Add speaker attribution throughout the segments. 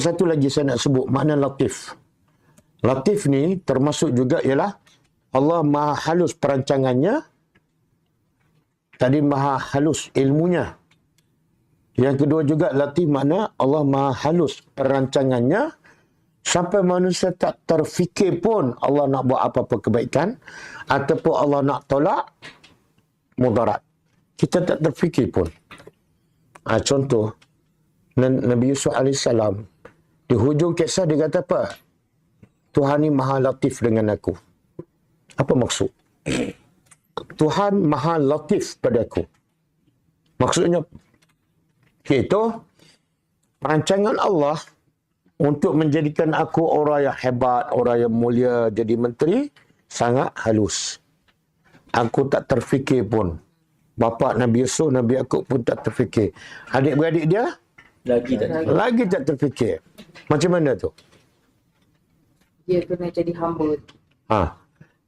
Speaker 1: Satu lagi saya nak sebut makna latif. Latif ni termasuk juga ialah Allah maha halus perancangannya. Tadi maha halus ilmunya. Yang kedua juga latif makna Allah maha halus perancangannya. Sampai manusia tak terfikir pun Allah nak buat apa-apa kebaikan. Ataupun Allah nak tolak mudarat. Kita tak terfikir pun. Contoh, Nabi Yusuf AS, di hujung kisah dia kata apa? Tuhan ni maha latif dengan aku. Apa maksud? Tuhan maha latif pada aku. Maksudnya, itu perancangan Allah untuk menjadikan aku orang yang hebat, orang yang mulia, jadi menteri, sangat halus. Aku tak terfikir pun. Bapa Nabi Yusuf, Nabi Yaakob pun tak terfikir. Adik-beradik dia? Lagi tak terfikir. Macam mana tu?
Speaker 2: Dia kena jadi hamba.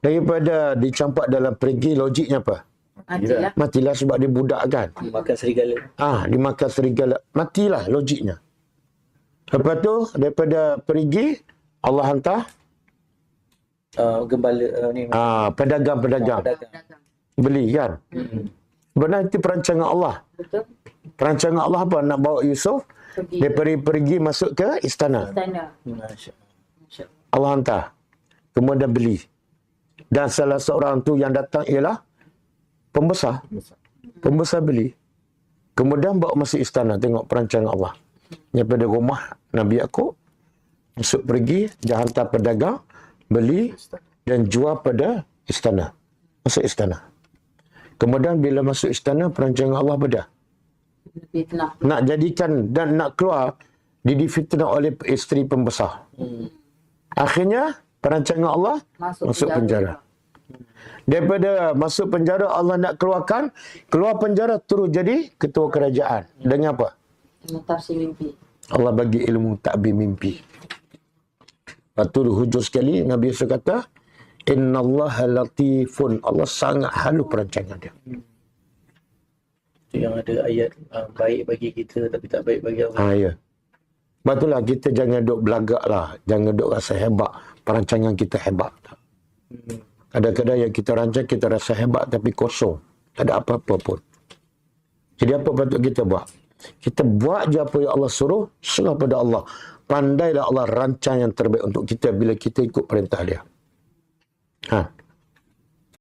Speaker 1: Daripada dicampak dalam perigi, logiknya apa?
Speaker 2: Matilah.
Speaker 1: Matilah sebab dia budak kan?
Speaker 3: Dimakan serigala.
Speaker 1: Dimakan serigala. Matilah logiknya. Lepas tu, daripada perigi, Allah hantar
Speaker 3: Gembala
Speaker 1: pedagang-pedagang. Beli kan? Sebenarnya itu perancangan Allah.
Speaker 2: Betul.
Speaker 1: Perancangan Allah apa? Nak bawa Yusuf daripada pergi masuk ke istana. Allah hantar. Kemudian beli. Dan salah seorang tu yang datang ialah pembesar. Pembesar beli. Kemudian bawa masuk istana. Tengok perancangan Allah. Daripada rumah Nabi Yaakob, masuk pergi, dia hantar pedagang, beli dan jual pada istana. Masuk istana. Kemudian bila masuk istana, perancangan Allah beda. Nak jadikan dan nak keluar, difitnah oleh isteri pembesar. Akhirnya, perancangan Allah masuk penjara. Daripada masuk penjara, Allah nak keluarkan, keluar penjara terus jadi ketua kerajaan. Dengan apa?
Speaker 2: Tafsir mimpi.
Speaker 1: Allah bagi ilmu takbir mimpi. Lepas tu hujung sekali, Nabi Yusuf kata, Inna Allah latifun. Allah sangat halus perancangan dia.
Speaker 3: Itu yang ada ayat baik bagi kita tapi tak baik bagi orang.
Speaker 1: Ya. Sebab itulah kita jangan duk belagak lah. Jangan duk rasa hebat. Perancangan kita hebat. Kadang-kadang yang kita rancang, kita rasa hebat tapi kosong. Tak ada apa-apa pun. Jadi apa patut kita buat? Kita buat je apa yang Allah suruh, serah pada Allah. Pandailah Allah rancang yang terbaik untuk kita bila kita ikut perintah dia.